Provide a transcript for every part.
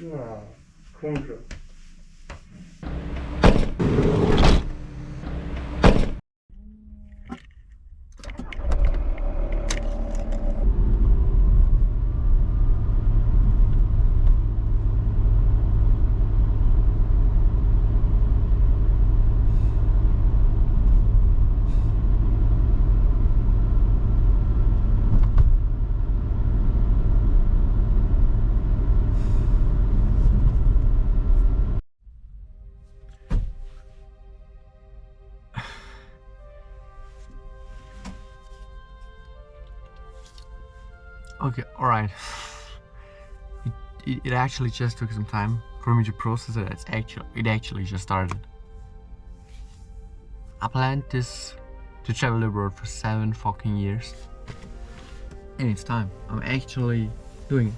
那空着。Okay, alright. It actually just took some time for me to process it. It actually just started. I planned this to travel the world for 7 fucking years. And it's time. I'm actually doing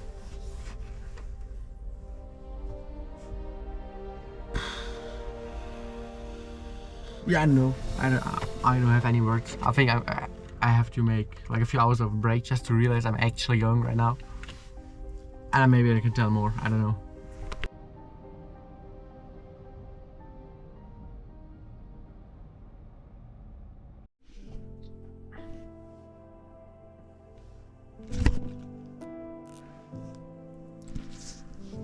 it. Yeah, no, I don't have any words. I think I have to make like a few hours of break just to realize I'm actually going right now. And maybe I can tell more, I don't know.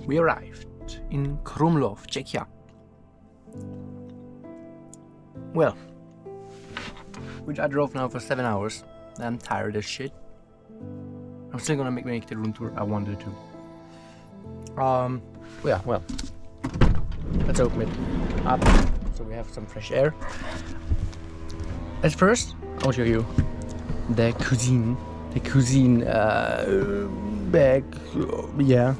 We arrived in Krumlov, Czechia. Well, which I drove now for 7 hours. I'm tired as shit. I'm still gonna make the room tour I wanted to. Yeah, well, let's open it up so we have some fresh air. At first, I'll show you the cuisine bag. Yeah.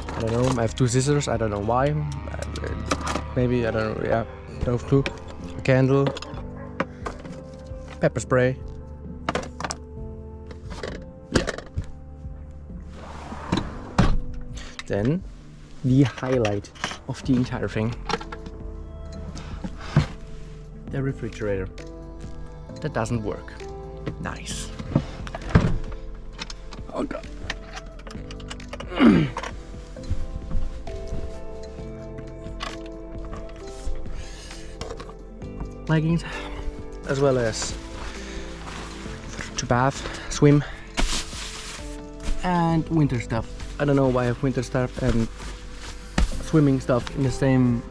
I don't know. I have 2 scissors. I don't know why. Maybe I don't know. Yeah, no clue. A candle, pepper spray. Yeah. Then the highlight of the entire thing: the refrigerator. That doesn't work. Nice. Oh god. Leggings, as well as to bath, swim, and winter stuff. I don't know why I have winter stuff and swimming stuff in the same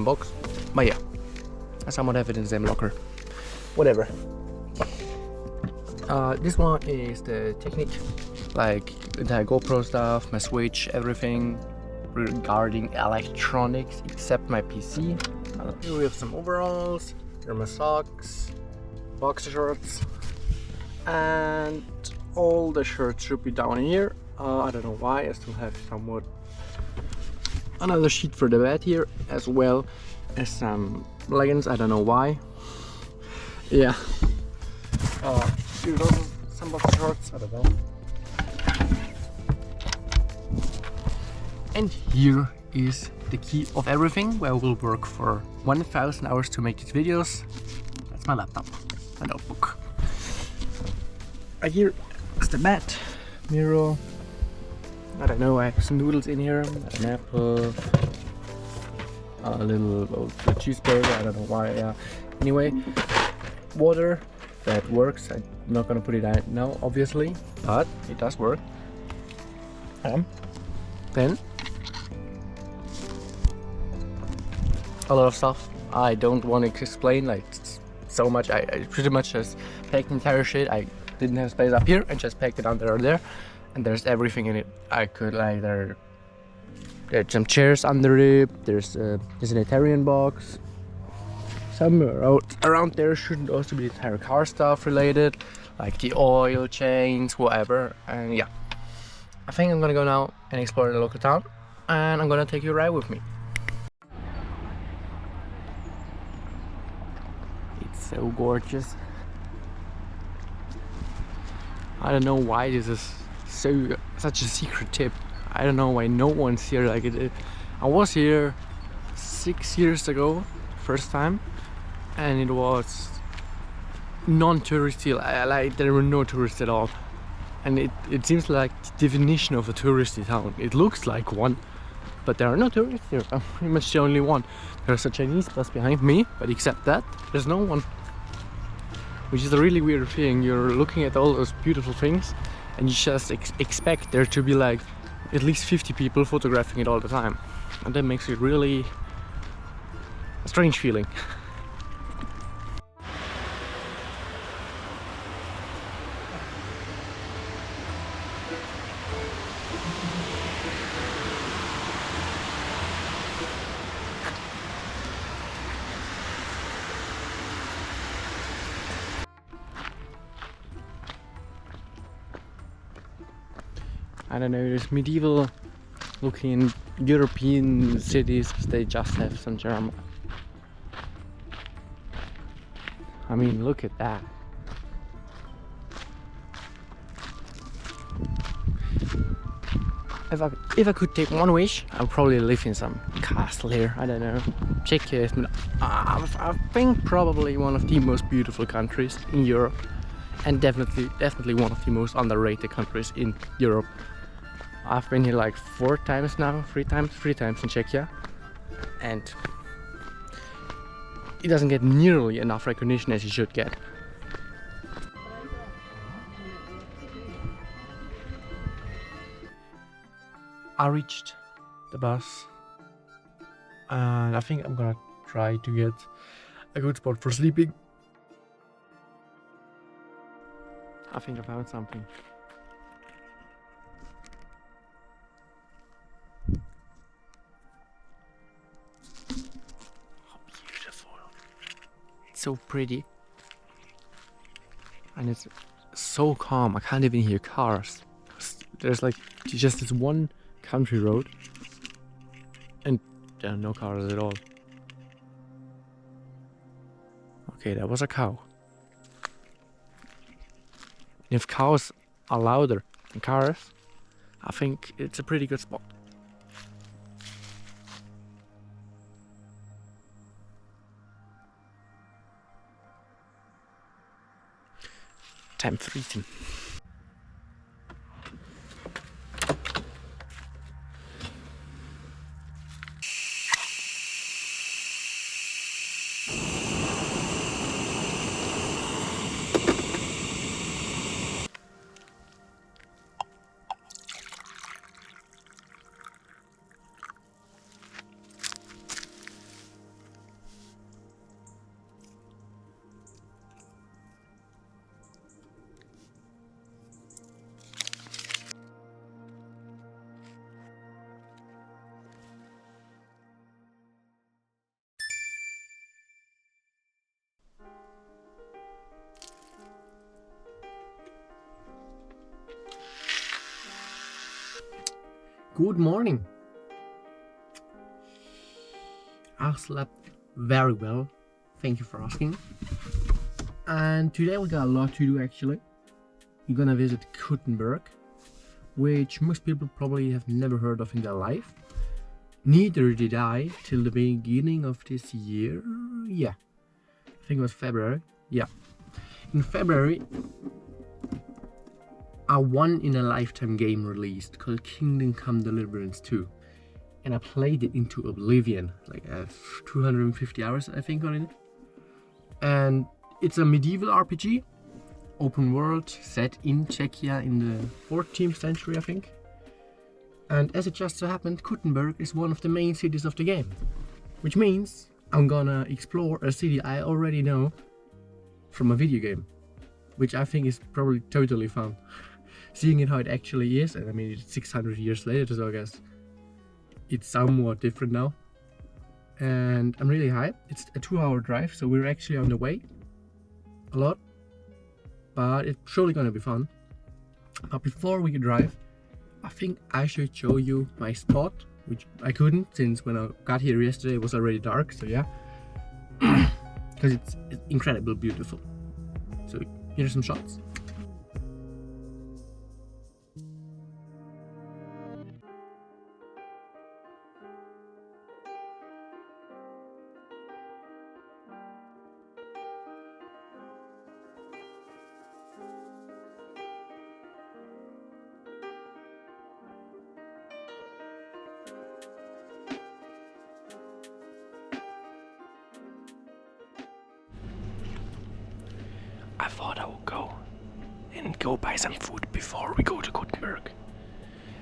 box, but yeah, I somewhat have it in the same locker. Whatever. This one is the technique, like the entire GoPro stuff, my Switch, everything regarding electronics except my PC. Here we have some overalls, here are my socks, boxer shorts, and all the shirts should be down here. I don't know why, I still have somewhat another sheet for the bed here, as well as some leggings, I don't know why. Yeah. Here's also some boxer shorts, I don't know. And here is the key of everything, where I will work for 1000 hours to make these videos. That's my laptop, my notebook. Right here is the bed, mirror. I don't know, I have some noodles in here, an apple, a little cheeseburger, I don't know why, yeah. Anyway, water, that works. I'm not gonna put it out now, obviously, but it does work. Then a lot of stuff I don't want to explain, like so much. I pretty much just packed the entire shit. I didn't have space up here and just packed it under there, and there's everything in it. I could like there's some chairs under it. There's an Italian box. Somewhere around there should also be the entire car stuff related, like the oil chains, whatever. And yeah, I think I'm gonna go now and explore the local town, and I'm gonna take you a ride with me. It's so gorgeous. I don't know why this is such a secret tip. I don't know why no one's here like it. I was here 6 years ago, first time, and it was non-touristy. Like there were no tourists at all. and it seems like the definition of a touristy town. It looks like one, but there are no tourists here. I'm pretty much the only one. There's a Chinese bus behind me, but except that, there's no one. Which is a really weird thing. You're looking at all those beautiful things, and you just expect there to be like at least 50 people photographing it all the time, and that makes it really a strange feeling. I don't know, there's medieval looking European cities, they just have some charm. I mean, look at that. If I could take one wish, I would probably live in some castle here. I don't know. Czechia has been, I think, probably one of the most beautiful countries in Europe, and definitely one of the most underrated countries in Europe. I've been here like 4 times now, 3 times in Czechia, and it doesn't get nearly enough recognition as it should get. I reached the bus, and I think I'm gonna try to get a good spot for sleeping. I think I found something. So pretty, and it's so calm. I can't even hear cars. There's like just this one country road, and there are no cars at all. Okay, that was a cow. If cows are louder than cars, I think it's a pretty good spot. Time for eating. Good morning. I slept very well, thank you for asking. And today we got a lot to do actually. We're gonna visit Equpiment, which most people probably have never heard of in their life. Neither did I till the beginning of this year. Yeah, I think it was February. Yeah, in February a one-in-a-lifetime game released called Kingdom Come Deliverance 2, and I played it into oblivion. Like I have 250 hours I think on it, and it's a medieval RPG, open world, set in Czechia in the 14th century I think. And as it just so happened, Equpiment is one of the main cities of the game, which means I'm gonna explore a city I already know from a video game, which I think is probably totally fun. Seeing it how it actually is, and I mean it's 600 years later, so I guess it's somewhat different now. And I'm really hyped. It's a 2-hour drive, so we're actually on the way a lot, but it's surely gonna be fun. But before we drive, I think I should show you my spot, which I couldn't since when I got here yesterday it was already dark, so yeah. Because it's incredibly beautiful. So here's some shots. I thought I would go and buy some food before we go to Gothenburg.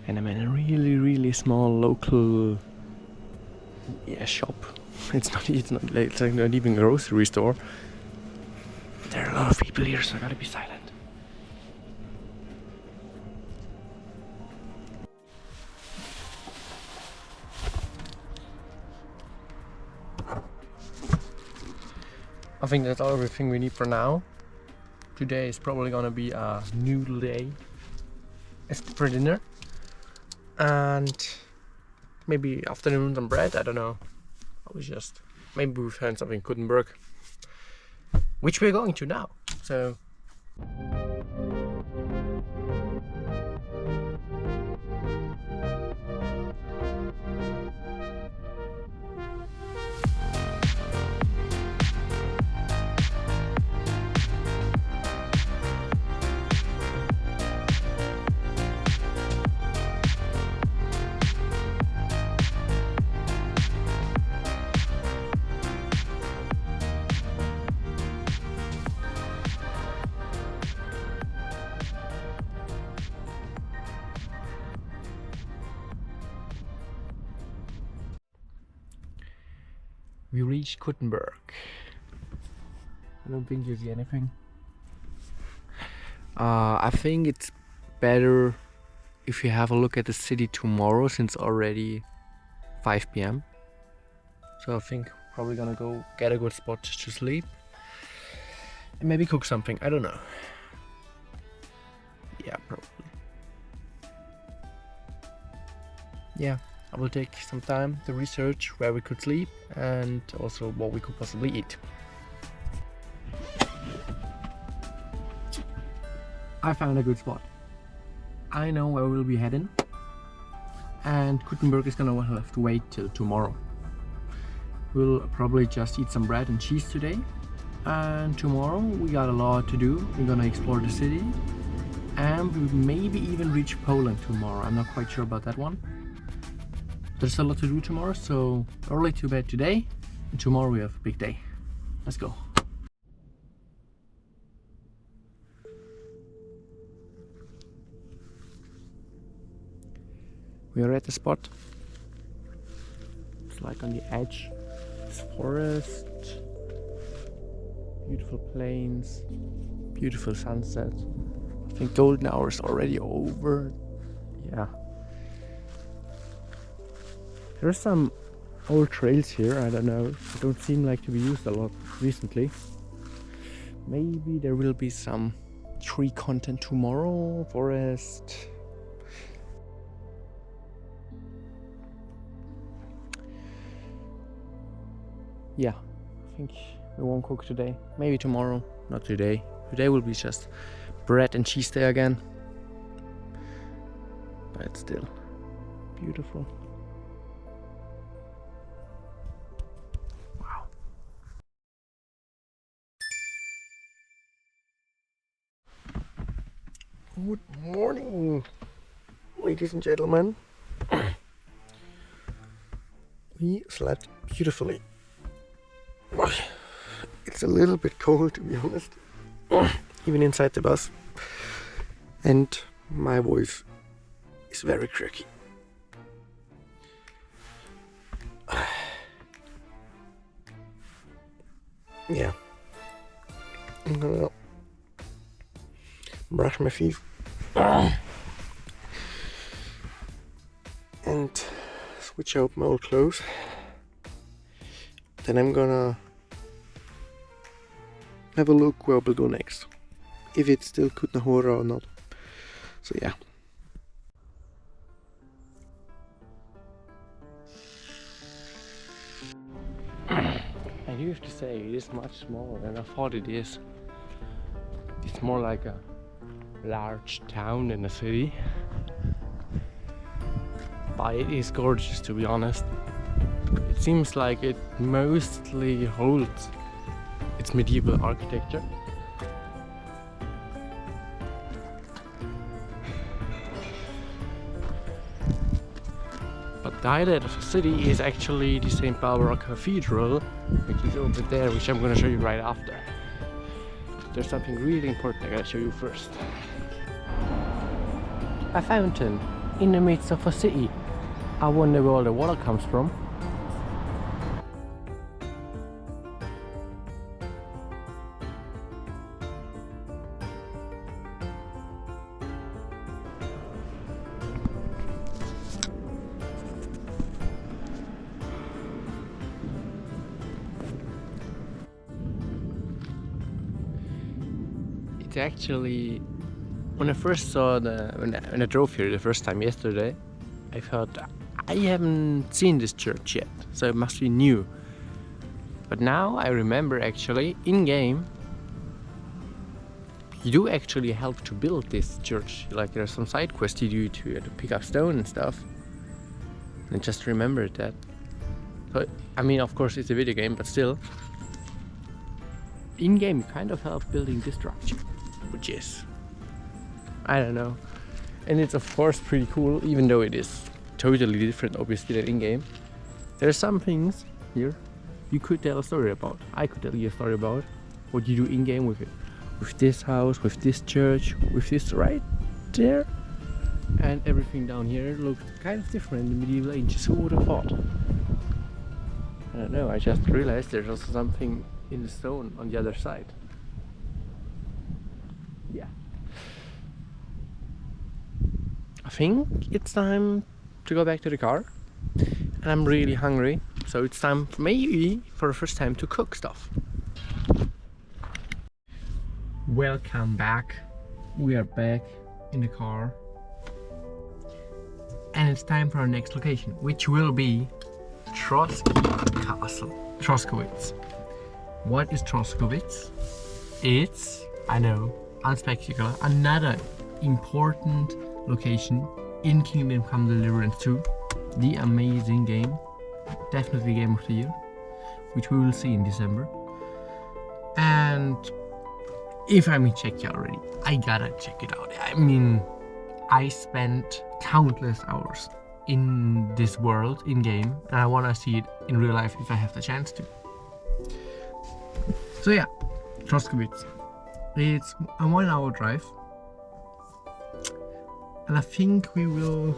And I'm in a really small local shop. It's not even a grocery store. There are a lot of people here, so I gotta be silent. I think that's everything we need for now. Today is probably gonna be a noodle day for dinner. And maybe afternoon some bread, I don't know. Maybe we'll find something in Gothenburg, which we're going to now. So we reached Gothenburg. I don't think you see anything. I think it's better if you have a look at the city tomorrow, since already 5 p.m. So I think probably gonna go get a good spot to sleep and maybe cook something. I don't know. Yeah, probably. Yeah. I will take some time to research where we could sleep and also what we could possibly eat. I found a good spot. I know where we'll be heading, and Gothenburg is gonna have to wait till tomorrow. We'll probably just eat some bread and cheese today, and tomorrow we got a lot to do. We're gonna explore the city, and we maybe even reach Poland tomorrow. I'm not quite sure about that one. There's a lot to do tomorrow, so early to bed today, and tomorrow we have a big day. Let's go. We are at the spot. It's like on the edge. It's forest, beautiful plains, beautiful sunset. I think golden hour is already over. Yeah. There's some old trails here, I don't know. They don't seem like to be used a lot recently. Maybe there will be some tree content tomorrow, forest. Yeah, I think we won't cook today. Maybe tomorrow, not today. Today will be just bread and cheese day again. But still beautiful. Good morning, ladies and gentlemen. We slept beautifully. It's a little bit cold, to be honest, even inside the bus, and my voice is very cracky. Yeah, I'm gonna brush my teeth and switch out my old clothes. Then I'm gonna have a look where we'll go next, if it's still Kutnahora or not. So yeah. I do have to say, it is much smaller than I thought it is. It's more like a large town than a city, but it is gorgeous, to be honest. It seems like it mostly holds its medieval architecture. But the highlight of the city is actually the St. Barbara Cathedral, which is over there, which I'm going to show you right after. there's something really important I gotta show you first. A fountain in the midst of a city. I wonder where all the water comes from. It's actually, when I first saw when I drove here the first time yesterday, I thought I haven't seen this church yet, so it must be new. But now I remember actually in game you do actually help to build this church. Like there's some side quests you do to pick up stone and stuff. And I just remembered that. So, I mean, of course it's a video game, but still, in game you kind of help building this structure, which is, I don't know. And it's of course pretty cool, even though it is totally different obviously than in game. There's some things here you could tell a story about. I could tell you a story about what you do in game with it. With this house, with this church, with this right there. And everything down here looked kind of different in the medieval ages. Who would have thought? I don't know, I just realized there's also something in the stone on the other side. Yeah. I think it's time to go back to the car. And I'm really hungry, so it's time maybe for the first time to cook stuff. Welcome back. We are back in the car. And it's time for our next location, which will be Troskowitz. What is Troskowitz? It's, I know, unspectacular, another important location in Kingdom Come Deliverance 2, the amazing game, definitely game of the year, which we will see in December. And if I'm in Czechia already, I gotta check it out. I mean, I spent countless hours in this world in game, and I want to see it in real life if I have the chance to. So yeah, Troskowitz. It's a 1 hour drive, and I think we will.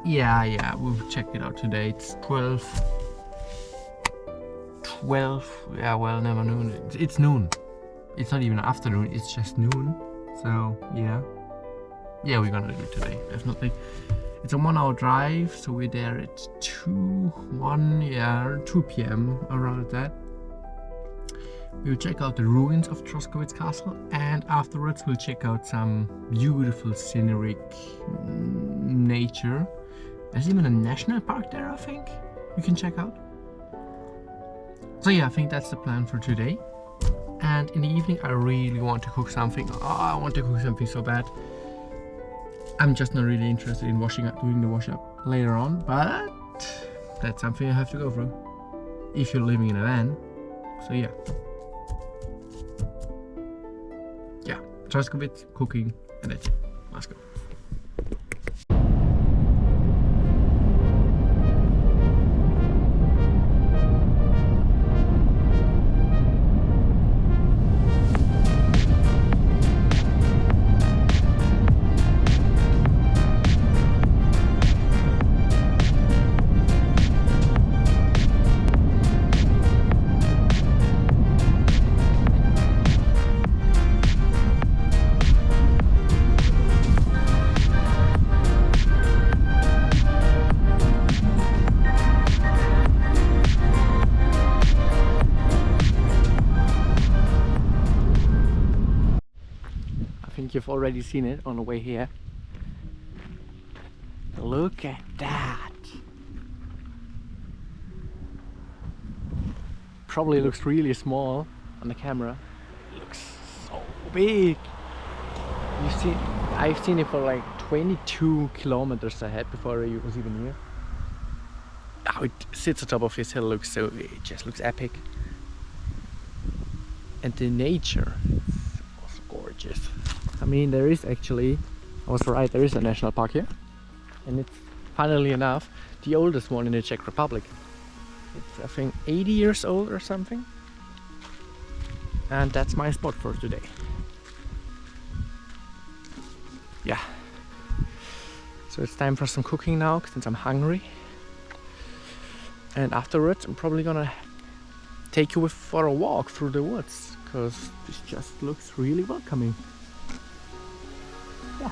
Yeah, we'll check it out today. It's 12. Yeah, well, never noon. It's noon. It's not even afternoon. It's just noon. So yeah, we're gonna do it today, definitely. It's a 1 hour drive, so we're there at 2 p.m. around that. We'll check out the ruins of Troskowitz Castle, and afterwards we'll check out some beautiful scenic nature. There's even a national park there, I think, you can check out. So yeah, I think that's the plan for today. And in the evening I really want to cook something. Oh, I want to cook something so bad. I'm just not really interested in doing the wash up later on, but that's something I have to go through if you're living in a van. So yeah. Troskowitz, cooking, and that's it. Let's go. You've already seen it on the way here. Look at that. Probably looks really small on the camera. It looks so big. I've seen it for like 22 kilometers ahead before I was even here. How it sits on top of this hill it just looks epic. And the nature was gorgeous. I mean, there is actually, I was right, there is a national park here, and it's, funnily enough, the oldest one in the Czech Republic. It's, I think, 80 years old or something. And that's my spot for today. Yeah. So it's time for some cooking now, since I'm hungry. And afterwards I'm probably gonna take you for a walk through the woods, because this just looks really welcoming. Yeah.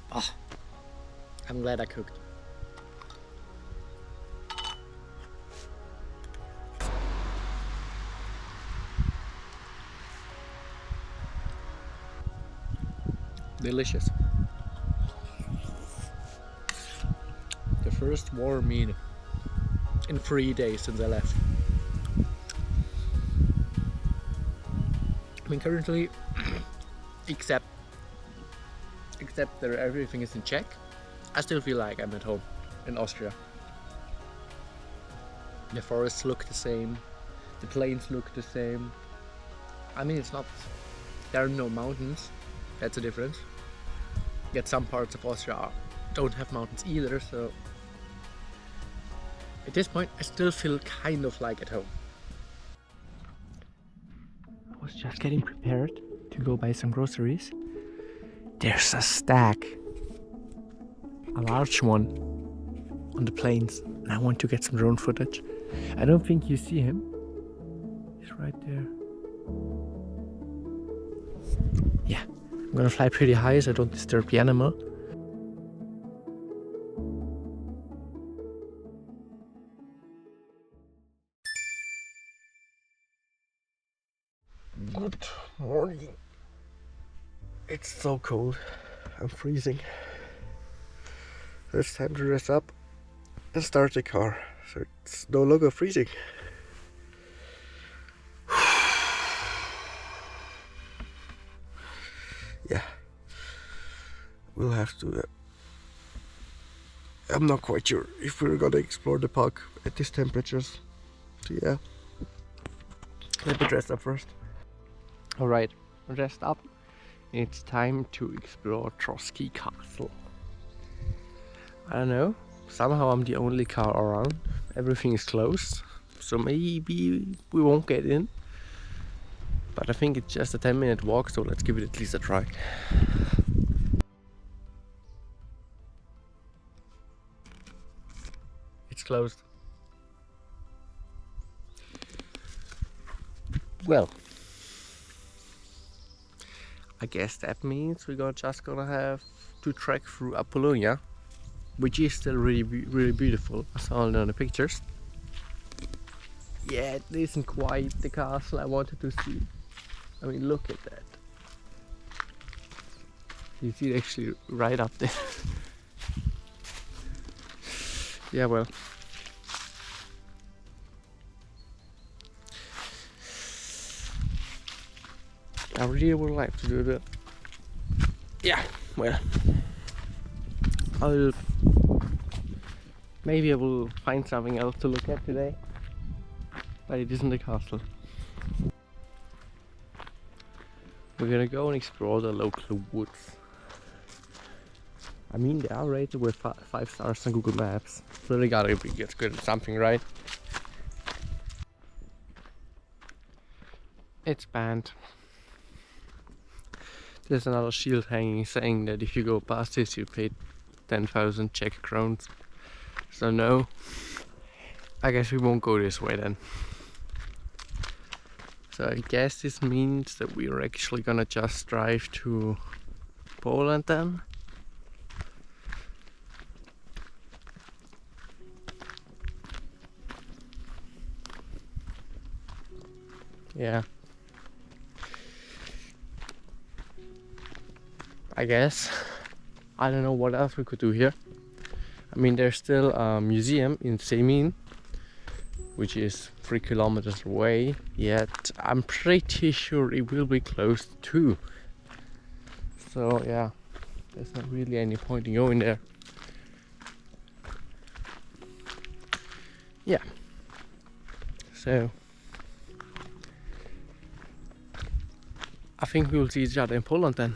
Oh, I'm glad I cooked. Delicious. The first warm meal in 3 days since I left. I mean, currently, except that everything is in Czech, I still feel like I'm at home in Austria. The forests look the same, the plains look the same. I mean, it's not, there are no mountains, that's a difference. Yet some parts of Austria don't have mountains either, so at this point I still feel kind of like at home. I was just getting prepared to go buy some groceries. There's a stag, a large one, on the plains, and I want to get some drone footage. I don't think you see him. He's right there. Yeah, I'm gonna fly pretty high so I don't disturb the animal. Good morning. It's so cold. I'm freezing. So it's time to dress up and start the car. So it's no longer freezing. Yeah. We'll have to... I'm not quite sure if we're gonna explore the park at these temperatures. So yeah. Let me dress up first. Alright, I'm dressed up. It's time to explore Trotsky Castle. I don't know, somehow I'm the only car around. Everything is closed, so maybe we won't get in. But I think it's just a 10-minute walk, so let's give it at least a try. It's closed. Well, I guess that means we're just gonna have to trek through Apollonia, which is still really beautiful. I saw it on the pictures. Yeah, it isn't quite the castle I wanted to see. I mean, look at that. You see it actually right up there. Yeah, well. I really would like to do that. Yeah, well. Maybe I will find something else to look at today. But it isn't the castle. We're gonna go and explore the local woods. I mean, they are rated with 5 stars on Google Maps. So they gotta be good at something, right? It's banned. There's another shield hanging saying that if you go past this, you pay 10,000 Czech crowns. So no, I guess we won't go this way then. So I guess this means that we are actually gonna just drive to Poland then. Yeah, I guess. I don't know what else we could do here. I mean, there's still a museum in Equpiment, which is 3 kilometers away, yet I'm pretty sure it will be closed too. So yeah, there's not really any point in going there. Yeah, so I think we will see each other in Poland then.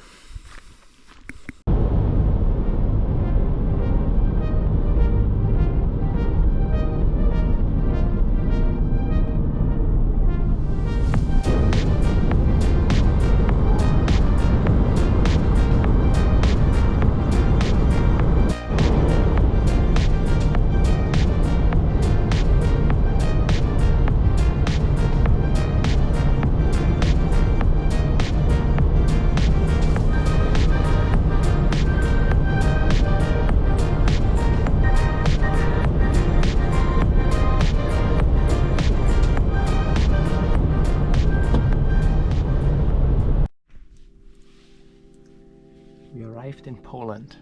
We arrived in Poland.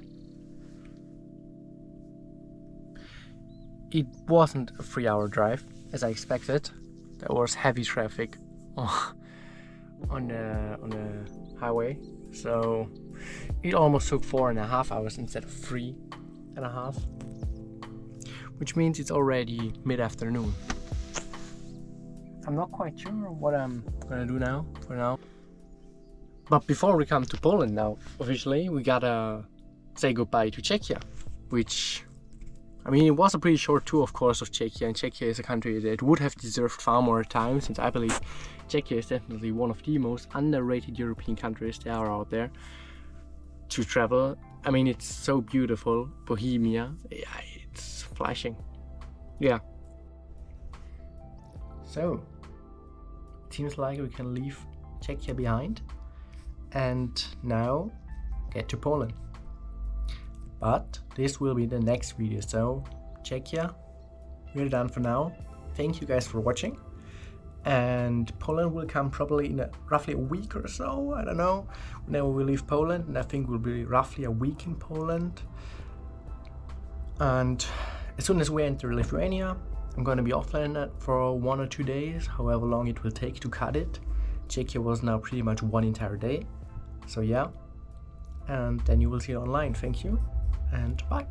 It wasn't a 3-hour drive as I expected. There was heavy traffic on the highway, so it almost took 4.5 hours instead of 3.5, which means it's already mid-afternoon. I'm not quite sure what I'm gonna do now for now. But before we come to Poland now, officially, we gotta say goodbye to Czechia, which, I mean, it was a pretty short tour, of course, of Czechia, and Czechia is a country that would have deserved far more time, since I believe Czechia is definitely one of the most underrated European countries there are out there to travel. I mean, it's so beautiful, Bohemia, yeah, it's flashing, yeah. So, it seems like we can leave Czechia behind and now get to Poland. But this will be the next video, so Czechia, we're done for now. Thank you guys for watching, and Poland will come probably in roughly a week or so, I don't know, whenever we leave Poland, and I think we'll be roughly a week in Poland. And as soon as we enter Lithuania, I'm going to be offline for 1 or 2 days, however long it will take to cut it. Czechia was now pretty much 1 entire day, so yeah, and then you will see it online. Thank you and bye.